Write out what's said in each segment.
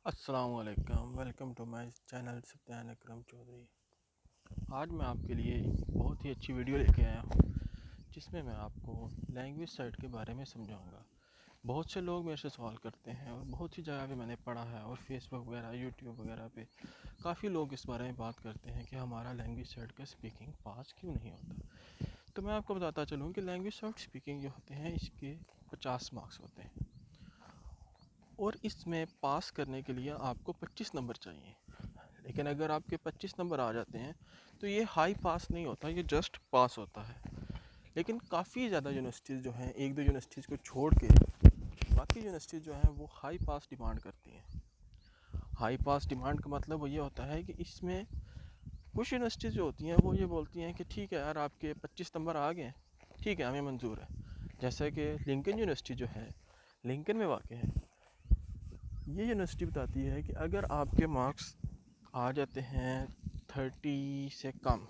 अस्सलामुअलैकुम, welcome to my channel सत्यान अकरम चौधरी। आज मैं आपके लिए बहुत ही अच्छी वीडियो लेके आया हूँ जिसमें मैं आपको लैंग्वेज सेट के बारे में समझाऊंगा। बहुत से लोग मेरे से सवाल करते हैं और बहुत सी जगह पे मैंने पढ़ा है और फेसबुक वगैरह यूट्यूब वगैरह पे काफ़ी लोग इस बारे में बात करते हैं कि हमारा लैंग्वेज सेट का स्पीकिंग पास क्यों नहीं होता। तो मैं आपको बताता चलूँ कि लैंग्वेज सेट स्पीकिंग जो होते हैं इसके 50 मार्क्स होते हैं और इसमें पास करने के लिए आपको 25 नंबर चाहिए। लेकिन अगर आपके 25 नंबर आ जाते हैं तो ये हाई पास नहीं होता, ये जस्ट पास होता है। लेकिन काफ़ी ज़्यादा यूनिवर्सिटीज़ जो हैं, एक दो यूनिवर्सिटीज़ को छोड़ के बाकी यूनिवर्सिटीज़ जो हैं वो हाई पास डिमांड करती हैं। हाई पास डिमांड का मतलब वो ये होता है कि इसमें कुछ यूनिवर्सिटीज़ जो होती हैं वो ये बोलती हैं कि ठीक है यार, आपके 25 नंबर आ गए, ठीक है, हमें मंजूर है। जैसे कि लिंकन यूनिवर्सिटी जो है, लिंकन में वाक़ है, ये यूनिवर्सिटी बताती है कि अगर आपके मार्क्स आ जाते हैं 30 से कम,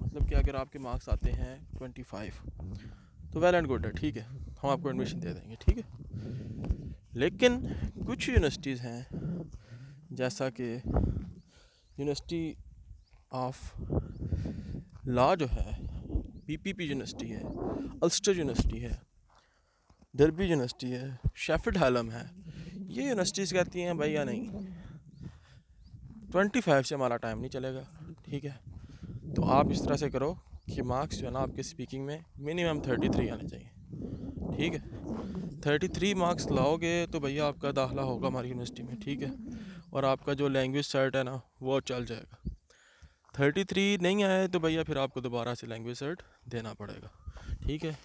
मतलब कि अगर आपके मार्क्स आते हैं 25, तो वेल एंड गुड है, ठीक है, हम आपको एडमिशन दे देंगे, ठीक है। लेकिन कुछ यूनिवर्सिटीज़ हैं जैसा कि यूनिवर्सिटी ऑफ लॉ जो है, पीपीपी यूनिवर्सिटी है, अल्स्टर यूनिवर्सिटी है, डर्बी यूनिवर्सिटी है, शेफिल्ड हालम है, ये यूनिवर्सिटीज़ कहती हैं भाई या नहीं, 25 से हमारा टाइम नहीं चलेगा, ठीक है। तो आप इस तरह से करो कि मार्क्स जो है ना आपके स्पीकिंग में मिनिमम 33 आने चाहिए, ठीक है। 33 मार्क्स लाओगे तो भैया आपका दाखिला होगा हमारी यूनिवर्सिटी में, ठीक है, और आपका जो लैंग्वेज सर्ट है ना वो चल जाएगा। 33 नहीं आए तो भैया फिर आपको दोबारा से लैंग्वेज सर्ट देना पड़ेगा, ठीक है।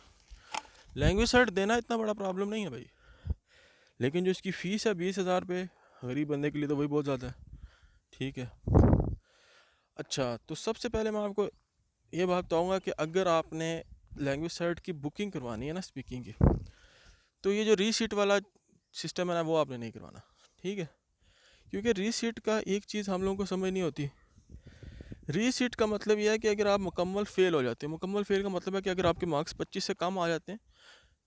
लैंग्वेज सर्ट देना इतना बड़ा प्रॉब्लम नहीं है भाई, लेकिन जो इसकी फ़ीस है 20,000 रुपये, गरीब बंदे के लिए तो वही बहुत ज़्यादा है, ठीक है। अच्छा, तो सबसे पहले मैं आपको ये बात बताऊँगा कि अगर आपने लैंग्वेज सर्ट की बुकिंग करवानी है ना स्पीकिंग की, तो ये जो रीसीट वाला सिस्टम है ना वो आपने नहीं करवाना, ठीक है। क्योंकि रीसीट का एक चीज़ हम लोगों को समझ नहीं होती। रीसीट का मतलब यह है कि अगर आप मुकम्मल फ़ेल हो जाते हैं, मुकम्मल फ़ेल का मतलब है कि अगर आपके मार्क्स 25 से कम आ जाते हैं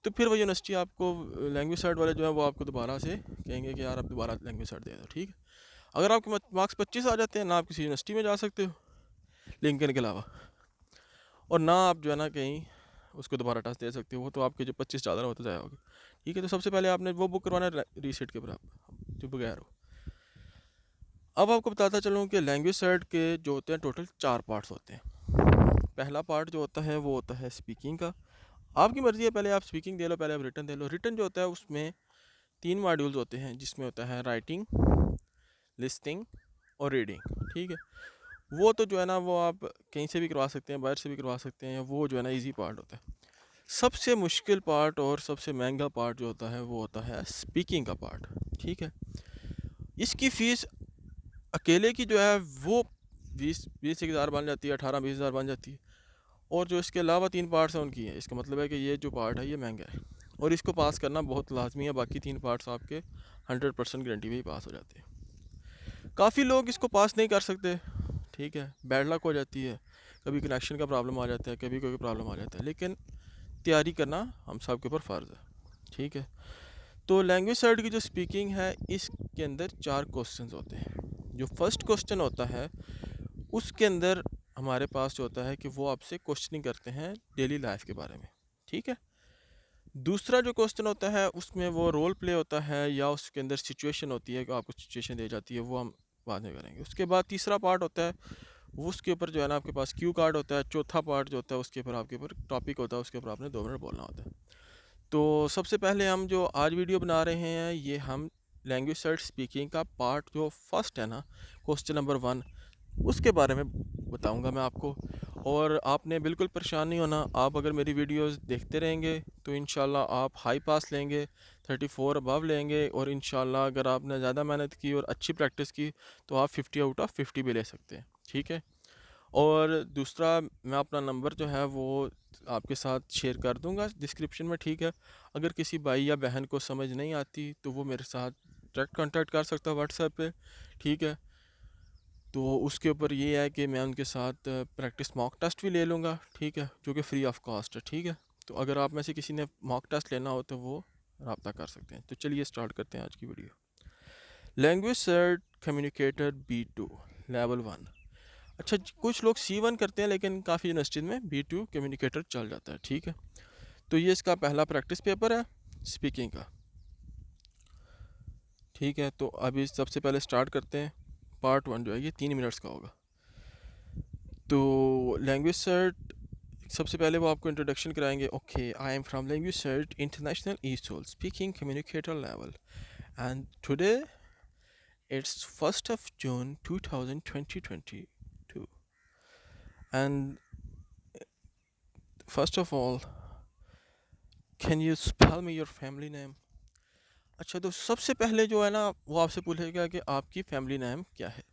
तो फिर वो यूनिवर्सिटी आपको लैंग्वेज सर्ट वाले जो है वो आपको दोबारा से कहेंगे कि यार आप दोबारा लैंग्वेज सर्ट दे दो, ठीक है। अगर आपके मार्क्स 25 आ जाते हैं ना आप किसी यूनिवर्सिटी में जा सकते हो लिंकन के अलावा, और ना आप जो है ना कहीं उसको दोबारा टेस्ट दे सकते हो, वो तो आपके जो 25 ज़्यादा होते जाओगे, ठीक है। तो सबसे पहले आपने वो बुक करवाना है रीसेट के बराबर जो बगैर हो। अब आपको बताता चलूँ कि लैंग्वेज सेट के जो होते हैं टोटल 4 पार्ट्स होते हैं। पहला पार्ट जो होता है वो होता है स्पीकिंग का। आपकी मर्ज़ी है, पहले आप स्पीकिंग दे लो, पहले आप रिटन दे लो। रिटन जो होता है उसमें 3 मॉड्यूल्स होते हैं जिसमें होता है राइटिंग, लिस्टिंग और रीडिंग, ठीक है। वो तो जो है ना वो आप कहीं से भी करवा सकते हैं, बाहर से भी करवा सकते हैं, वो जो है ना ईजी पार्ट होता है। सबसे मुश्किल पार्ट और सबसे महंगा पार्ट जो होता है वो होता है स्पीकिंग का पार्ट, ठीक है। इसकी फ़ीस अकेले की जो है वो 20-20 हज़ार बन जाती है, 18-20 हज़ार बन जाती है। और जो इसके अलावा 3 पार्ट्स हैं उनकी है, इसका मतलब है कि ये जो पार्ट है ये महंगा है और इसको पास करना बहुत लाजमी है। बाकी 3 पार्ट्स आपके 100% गारंटी में ही पास हो जाते हैं। काफ़ी लोग इसको पास नहीं कर सकते, ठीक है, बैड लक हो जाती है, कभी कनेक्शन का प्रॉब्लम आ जाता है, कभी कोई प्रॉब्लम आ जाता है, लेकिन तैयारी करना हम सब के ऊपर फ़र्ज़ है, ठीक है। तो लैंग्वेज सर्ट की जो स्पीकिंग है इसके अंदर 4 क्वेश्चंस होते हैं। जो फर्स्ट क्वेश्चन होता है उसके अंदर हमारे पास जो होता है कि वो आपसे क्वेश्चनिंग करते हैं डेली लाइफ के बारे में, ठीक है। दूसरा जो क्वेश्चन होता है उसमें वो रोल प्ले होता है या उसके अंदर सिचुएशन होती है कि आपको सिचुएशन दी जाती है, वो हम बाद में करेंगे। उसके बाद तीसरा पार्ट होता है, वो उसके ऊपर जो है ना आपके पास क्यू कार्ड होता है। चौथा पार्ट जो होता है उसके ऊपर आपके ऊपर टॉपिक होता है, उसके ऊपर आपने 2 मिनट बोलना होता है। तो सबसे पहले हम जो आज वीडियो बना रहे हैं ये हम लैंग्वेज सर्च स्पीकिंग का पार्ट जो फर्स्ट है ना, क्वेश्चन नंबर 1, उसके बारे में बताऊंगा मैं आपको। और आपने बिल्कुल परेशान नहीं होना, आप अगर मेरी वीडियोस देखते रहेंगे तो इंशाल्लाह आप हाई पास लेंगे, 34 अबव लेंगे, और इंशाल्लाह अगर आपने ज़्यादा मेहनत की और अच्छी प्रैक्टिस की तो आप 50 आउट ऑफ 50 भी ले सकते हैं, ठीक है। और दूसरा, मैं अपना नंबर जो है वो आपके साथ शेयर कर दूंगा डिस्क्रिप्शन में, ठीक है। अगर किसी भाई या बहन को समझ नहीं आती तो वो मेरे साथ डायरेक्ट कांटेक्ट कर सकता है व्हाट्सएप पे, ठीक है। तो उसके ऊपर ये है कि मैं उनके साथ प्रैक्टिस मॉक टेस्ट भी ले लूँगा, ठीक है, जो कि फ्री ऑफ कॉस्ट है, ठीक है। तो अगर आप में से किसी ने मॉक टेस्ट लेना हो तो वो रब्ता कर सकते हैं। तो चलिए स्टार्ट करते हैं आज की video. Language cert communicator B2 level 1। अच्छा कुछ लोग C1 करते हैं, लेकिन काफ़ी यूनिवर्सिटीज़ में B2 कम्युनिकेटर चल जाता है, ठीक है। तो ये इसका पहला प्रैक्टिस पेपर है स्पीकिंग का, ठीक है। तो अभी सबसे पहले स्टार्ट करते हैं। पार्ट 1 जो है ये 3 मिनट्स का होगा। तो लैंग्वेज सर्ट सबसे पहले वो आपको इंट्रोडक्शन कराएंगे। Okay, I am from LanguageCert international ESOL speaking communicator level, and today it's 1st of June 2022, and first of all, can you spell me your family name? अच्छा, तो सबसे पहले जो है ना वो आपसे पूछेगा कि आपकी फैमिली नेम क्या है।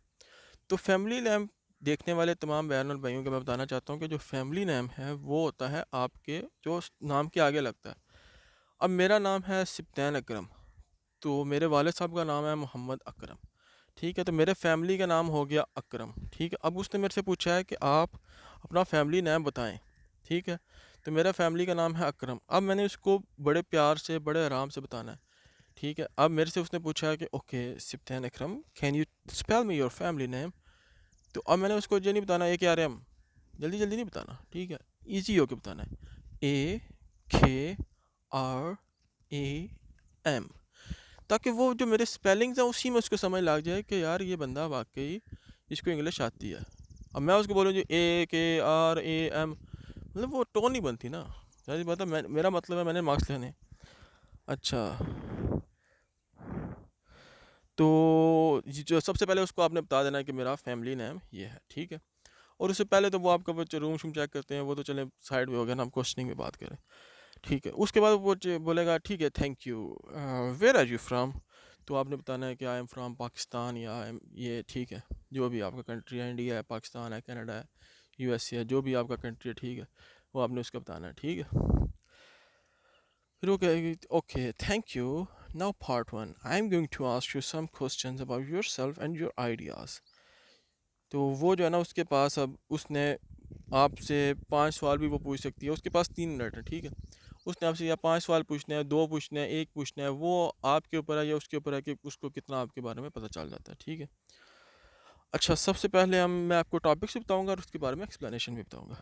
तो फैमिली नेम देखने वाले तमाम बहन और भाइयों को मैं बताना चाहता हूँ कि जो फैमिली नेम है वो होता है आपके जो नाम के आगे लगता है। अब मेरा नाम है सिब्तैन अकरम, तो मेरे वाले साहब का नाम है मोहम्मद अकरम, ठीक है। तो मेरे फैमिली का नाम हो गया अकरम, ठीक है। अब उसने मेरे से पूछा है कि आप अपना फैमिली नेम बताएं, ठीक है। तो मेरा फैमिली का नाम है अकरम। अब मैंने उसको बड़े प्यार से बड़े आराम से बताना है, ठीक है। अब मेरे से उसने पूछा है कि okay Sibtain Akram, can you spell me your family name. तो अब मैंने उसको ये नहीं बताना ए के आर एम, जल्दी जल्दी नहीं बताना, ठीक है। ईजी होके बताना है AKRAM, ताकि वो जो मेरे स्पेलिंग्स हैं उसी में उसको समझ लग जाए कि यार ये बंदा वाकई इसको इंग्लिश आती है। अब मैं उसको बोलूँ जी AKRAM, मतलब वो टोन नहीं बनती ना। सारी बात है, मेरा मतलब है मैंने मार्क्स लेने। अच्छा, तो जो सबसे पहले उसको आपने बता देना है कि मेरा फैमिली नेम ये है, ठीक है। और उससे पहले तो वो आपका वो रूम शूम चेक करते हैं, वो तो चले साइड में हो गया ना, हम क्वेश्चनिंग में बात करें, ठीक है। उसके बाद वो बोलेगा ठीक है thank you, where are you from. तो आपने बताना है कि आई एम फ्राम पाकिस्तान या आई एम ये, ठीक है। जो भी आपका कंट्री है, इंडिया है, पाकिस्तान है, कनाडा है, USA है, जो भी आपका कंट्री है, ठीक है, वो आपने उसका बताना है, ठीक है। फिर वो कहेगी okay thank you, now part 1 I am going to ask you some questions about yourself and your ideas. तो वो जो है ना उसके पास अब उसने आपसे 5 सवाल भी वो पूछ सकती है, उसके पास 3 मिनट है, ठीक है। उसने आपसे या 5 सवाल पूछने हैं, 2 पूछने हैं, 1 पूछना है, वो आपके ऊपर है या उसके ऊपर है कि उसको कितना आपके बारे में पता चल जाता है, ठीक है। अच्छा, सबसे पहले मैं आपको टॉपिक्स भी बताऊंगा और उसके बारे में एक्सप्लेनेशन भी बताऊंगा।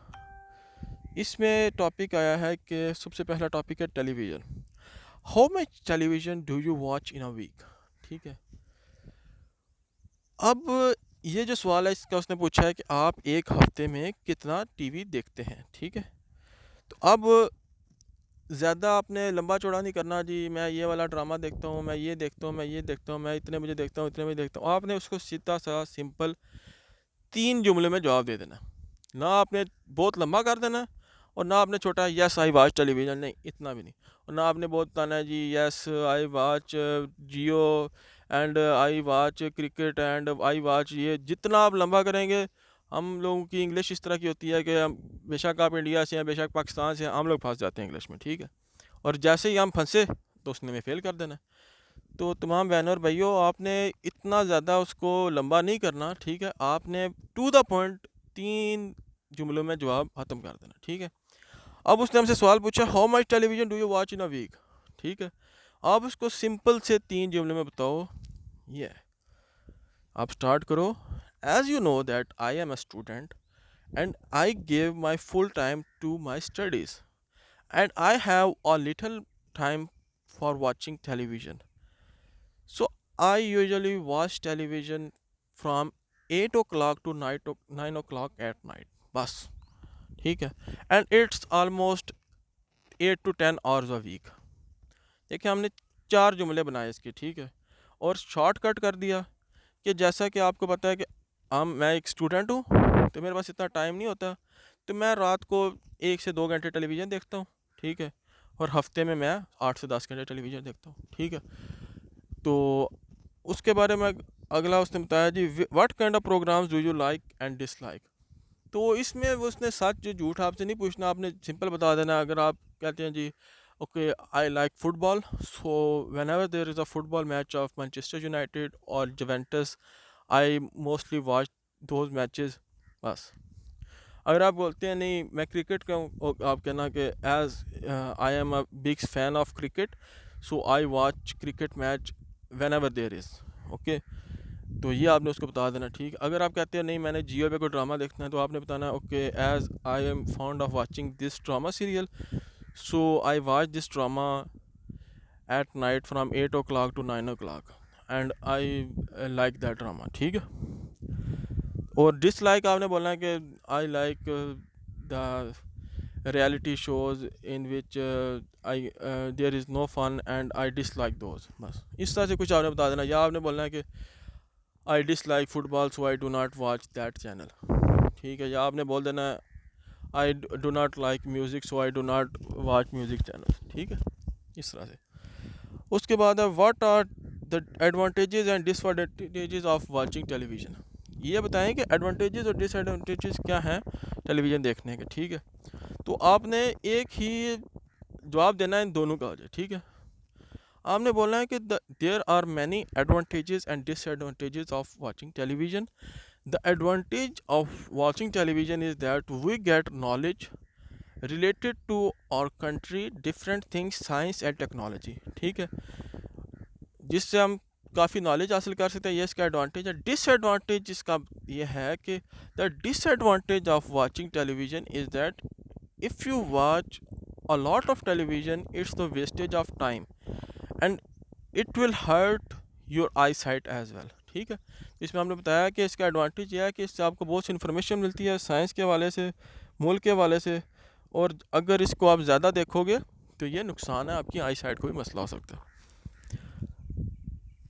इसमें टॉपिक आया है कि सबसे पहला टॉपिक है television. How much television do you watch in a week, ठीक है। अब ये जो सवाल है इसका उसने पूछा है कि आप एक हफ्ते में कितना टीवी देखते हैं, ठीक है। तो अब ज़्यादा आपने लंबा चौड़ा नहीं करना जी, मैं ये वाला ड्रामा देखता हूँ, मैं ये देखता हूँ, मैं ये देखता हूँ, मैं इतने बजे देखता हूँ, इतने बजे देखता हूँ। आपने उसको सीधा सा सिंपल 3 जुमले में जवाब दे देना। ना आपने बहुत लंबा कर देना और ना आपने छोटा यस आई वाच टेलीविज़न, नहीं इतना भी नहीं। और ना आपने बहुत बताना है जी yes I watch Jio and I watch cricket and I watch, ये जितना आप लंबा करेंगे, हम लोगों की इंग्लिश इस तरह की होती है कि हम बेशक आप इंडिया से हैं, बेशक पाकिस्तान से हैं, हम लोग फंस जाते हैं इंग्लिश में, ठीक है। और जैसे ही हम फंसे तो उसने में फ़ेल कर देना। तो तमाम बहनों और भाइयों, आपने इतना ज़्यादा उसको लंबा नहीं करना, ठीक है। आपने टू द पॉइंट 3 जुमलों में जवाब ख़त्म कर देना, ठीक है। अब उसने हमसे सवाल पूछा how much television do you watch in a week, ठीक है। आप उसको सिंपल से 3 जुमले में बताओ। ये आप स्टार्ट करो। As you know that I am a student and I give my full time to my studies and I have a little time for watching television, so I usually watch television from 8 o'clock to 9 o'clock at night, बस, ठीक है। And it's almost 8 to 10 hours a week। देखिए हमने 4 जुमले बनाए इसके, ठीक है। और शॉर्टकट कर दिया कि जैसा कि आपको पता है कि मैं एक स्टूडेंट हूँ, तो मेरे पास इतना टाइम नहीं होता, तो मैं रात को 1 से 2 घंटे टेलीविज़न देखता हूँ, ठीक है। और हफ्ते में मैं 8 से 10 घंटे टेलीविज़न देखता हूँ, ठीक है। तो उसके बारे में अगला उसने बताया जी what kind of programmes do you like and dislike. तो इसमें वो उसने सच जो झूठ आपसे नहीं पूछना, आपने सिंपल बता देना। अगर आप कहते हैं जी okay I like football, so whenever there is a football match of Manchester United और Juventus, I mostly watch those matches, बस। अगर आप बोलते हैं नहीं मैं क्रिकेट का हूँ, आप कहना कि as I am a big fan of cricket, so I watch cricket match whenever there is, okay, तो ये आपने उसको बता देना, ठीक। अगर आप कहते हैं नहीं मैंने जियो पे कोई ड्रामा देखना है, तो आपने बताना okay, as I am fond of watching this drama serial, so I watch this drama at night from 8 o'clock to 9 o'clock and I like that drama, ठीक है। और डिसलाइक आपने बोलना है कि I like the reality shows in which there is no fun and I dislike those, बस इस तरह से कुछ आपने बता देना। या आपने बोलना है कि I dislike football so I do not watch that channel, ठीक है। या आपने बोल देना है I do not like music so I do not watch music channel, ठीक है, इस तरह से। उसके बाद है what are the advantages and disadvantages of watching television, ये बताएं कि एडवांटेजेस और डिसएडवांटेजेस क्या हैं टेलीविज़न देखने के, ठीक है। तो आपने एक ही जवाब देना है इन दोनों का, ठीक है। आपने बोलना है कि there are many advantages and disadvantages of watching television. The advantage of watching television is that we get knowledge related to our country, different things, science and technology, ठीक है, जिससे हम काफ़ी नॉलेज हासिल कर सकते हैं। ये इसका एडवांटेज है। डिसएडवांटेज इसका ये है कि the disadvantage of watching television is that if you watch a lot of television it's the wastage of time and it will hurt your eyesight as well, ठीक है। इसमें हमने बताया कि इसका एडवांटेज यह है कि इससे आपको बहुत सी इन्फॉर्मेशन मिलती है साइंस के हवाले से, मुल्क के हवाले से, और अगर इसको आप ज़्यादा देखोगे तो ये नुकसान है, आपकी आई साइट को भी मसला हो सकता है।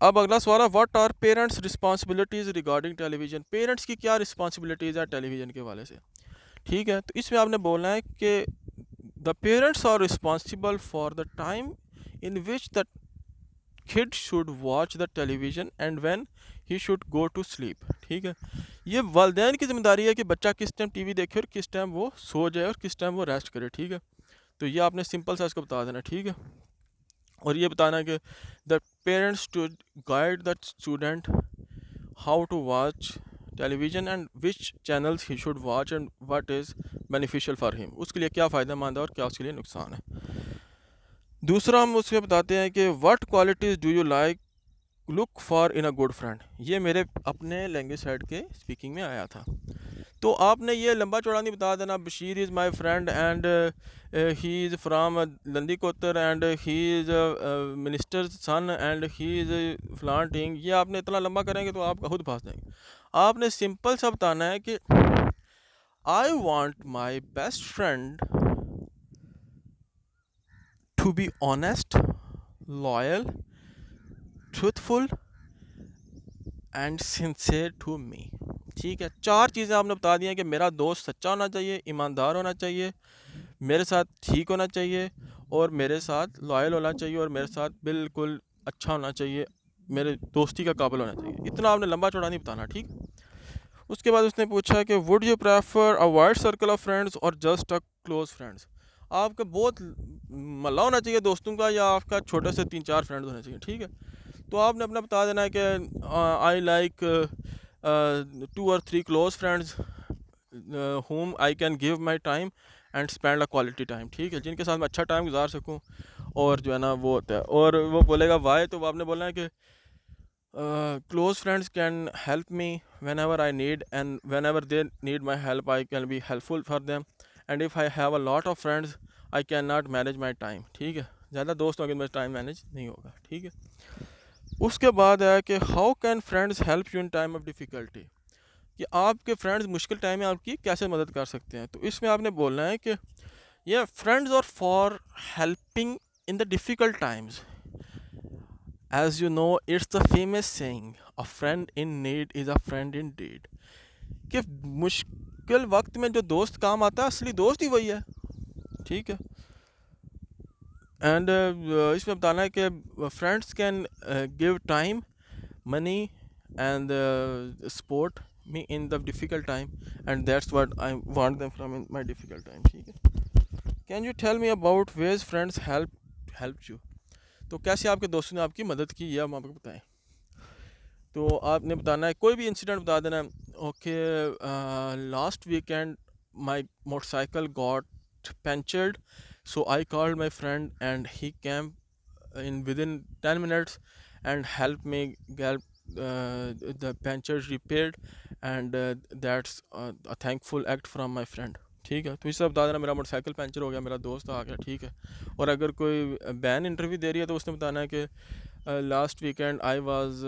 अब अगला सवाल है what are parents responsibilities regarding television, parents की क्या रिस्पॉन्सिबिलिटीज़ है टेलीविज़न के हवाले से, ठीक है। तो इसमें आपने बोलना है कि the parents are responsible for the time in which the kid should watch the television and when he should go to sleep, ठीक है। ये वालिदैन की जिम्मेदारी है कि बच्चा किस टाइम टीवी देखे और किस टाइम वो सो जाए और किस टाइम वो रेस्ट करे, ठीक है। तो ये आपने सिंपल सा इसको बता देना, ठीक है। और ये बताना कि the parents to guide the student how to watch television and which channels he should watch and what is beneficial for him, उसके लिए क्या फ़ायदेमंद है और क्या उसके लिए नुकसान है। दूसरा हम उसमें बताते हैं कि what qualities do you like look for in a good friend, ये मेरे अपने लैंग्वेज साइड के स्पीकिंग में आया था। तो आपने ये लंबा चौड़ा नहीं बता देना Bashir is my friend and he is from Landi Kotal and he is minister son and he is फलान थिंग, ये आपने इतना लंबा करेंगे तो आप खुद फंस जाएंगे। आपने सिंपल सा बताना है कि I want my best friend to be honest, loyal, truthful and sincere to me, ठीक है। चार चीज़ें आपने बता दी हैं कि मेरा दोस्त सच्चा होना चाहिए, ईमानदार होना चाहिए, मेरे साथ ठीक होना चाहिए, और मेरे साथ लॉयल होना चाहिए, और मेरे साथ बिल्कुल अच्छा होना चाहिए, मेरे दोस्ती का काबिल होना चाहिए। इतना आपने लंबा चौड़ा नहीं बताना, ठीक। उसके बाद उसने पूछा कि would you prefer a wide circle of friends और जस्ट अ क्लोज फ्रेंड्स, आपका बहुत मल्ला होना चाहिए दोस्तों का या आपका छोटे से 3-4 फ्रेंड्स होने चाहिए, ठीक है। तो आपने अपना बता देना है कि I like 2 or 3 close friends whom I can give my time and spend a quality time, ठीक है, जिनके साथ मैं अच्छा टाइम गुजार सकूं, और जो है ना वो होता है। और वो बोलेगा वाई, तो आपने बोलना है कि close friends can help me whenever I need and whenever they need my help I can be helpful for them, and if I have a lot of friends I cannot manage my time, ठीक है, ज़्यादा दोस्त होंगे मेरा time manage नहीं होगा, ठीक है। उसके बाद है कि how can friends help you in time of difficulty, कि आपके फ्रेंड्स मुश्किल टाइम में आपकी कैसे मदद कर सकते हैं। तो इसमें आपने बोलना है कि ये friends are for helping in the difficult times, as you know it's the famous saying a friend in need is a friend indeed, कि मुश्किल वक्त में जो दोस्त काम आता है असली दोस्त ही वही है, ठीक है। एंड इसमें बताना है कि friends can give time, money and support me in the difficult time, and that's what I want them from in my difficult time, ठीक है। Can you tell me about ways friends help you, तो कैसे आपके दोस्तों ने आपकी मदद की, ये हम आपको बताएं। तो आपने बताना है कोई भी इंसिडेंट बता देना है। Okay, last weekend my motorcycle got punctured, so I called my friend and he came in within 10 minutes and help me get the puncture repaired, and that's a thankful act from my friend। ठीक है, तो इससे बता देना मेरा motorcycle puncture हो गया, मेरा दोस्त आ गया। ठीक है, और अगर कोई बहन इंटरव्यू दे रही है तो उसने बताना है कि last weekend I was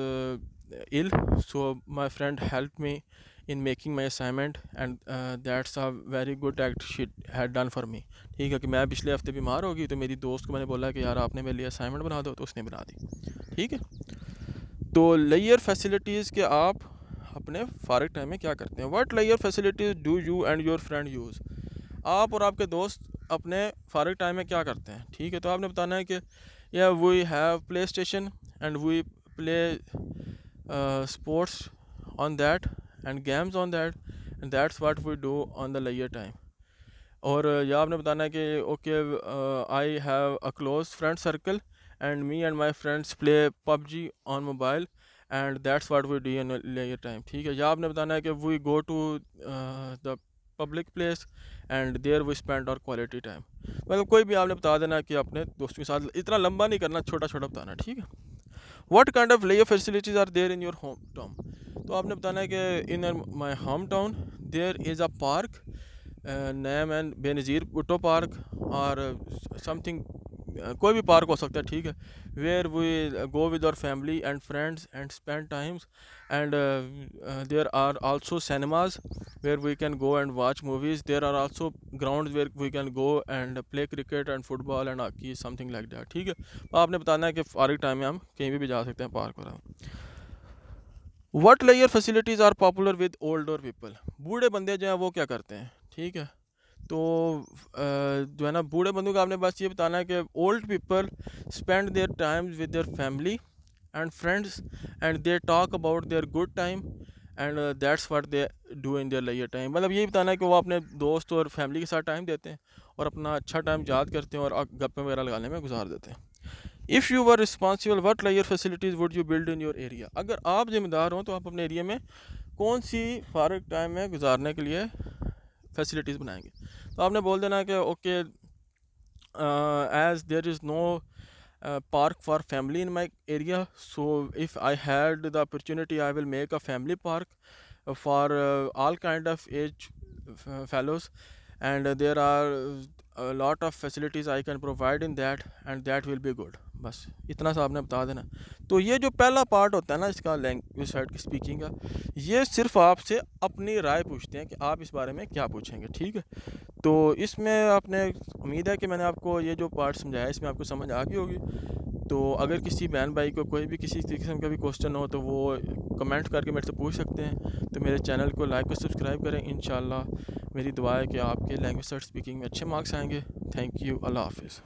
ill, so my friend help me in making my assignment and that's a very good act she had done for me. ठीक है, कि मैं पिछले हफ्ते बीमार हो गई तो मेरी दोस्त को मैंने बोला कि यार आपने मेरे लिए असाइनमेंट बना दो, तो उसने बना दी। ठीक है, तो लेयर फैसिलिटीज़ के आप अपने फारिग टाइम में क्या करते हैं? व्हाट लेयर facilities do you and your friend use? आप और आपके दोस्त अपने फारिग टाइम में क्या करते हैं? ठीक है, तो आपने बताना है कि या we have PlayStation and we play sports on that and games on that and that's what we do on the लेयर टाइम। और या आपने बताना है कि okay I have a close friend circle and me and my friends play PUBG on mobile and that's what we do in लेयर time. ठीक है, या आपने बताना है कि we go to the public place and there we spend our quality time. मतलब कोई भी आपने बता देना कि अपने दोस्तों के साथ, इतना लंबा नहीं करना, छोटा छोटा बताना। ठीक है, what kind of layer facilities are there in your home town? तो आपने बताना है कि in my home town there is a park name and Benazir Bhutto park और समथिंग, कोई भी पार्क हो सकता है। ठीक है, where we go with our family and friends and spend times and there are also cinemas where we can go and watch movies. There are also ground where we can go and play cricket and football and hockey, something like that. ठीक है, तो आपने बताना है कि फारिग time में हम कहीं भी जा सकते हैं, पार्क वगैरह। व्हाट लेयर facilities are popular with older people? बूढ़े बंदे जो हैं वो क्या करते हैं? ठीक है, तो जो है ना, बूढ़े बंदों का आपने बस ये बताना है कि old people spend their time with their family and friends and they talk about their good time and that's what they do in their layer time. मतलब यही बताना है कि वो अपने दोस्त और फैमिली के साथ टाइम देते हैं और अपना अच्छा टाइम याद करते हैं और गप्पे वगैरह लगाने में गुजार देते हैं। If you were responsible what लेयर facilities would you build in your area? अगर आप जिम्मेदार हों तो आप अपने एरिया में कौन सी फारिग टाइम में गुजारने के लिए फैसिलिटीज़ बनाएंगे? तो आपने बोल देना कि okay as there is no park for family in my area, so if I had the opportunity I will make a family park for all kind of age fellows, and there are a lot of facilities I can provide in that and that will be good। बस इतना सा आपने बता देना। तो ये जो पहला पार्ट होता है ना इसका लैंग्वेज साइड की स्पीकिंग का, ये सिर्फ आपसे अपनी राय पूछते हैं कि आप इस बारे में क्या पूछेंगे। ठीक है, तो इसमें आपने, उम्मीद है कि मैंने आपको ये जो पार्ट समझाया इसमें आपको समझ आ गई होगी। तो अगर किसी बहन भाई को कोई भी किसी किस्म का भी क्वेश्चन हो तो वो कमेंट करके मेरे से पूछ सकते हैं। तो मेरे चैनल को लाइक और सब्सक्राइब करें। इंशाल्लाह मेरी दुआ है कि आपके लैंग्वेज स्पीकिंग में अच्छे मार्क्स आएंगे। थैंक यू, अल्लाह हाफिज़।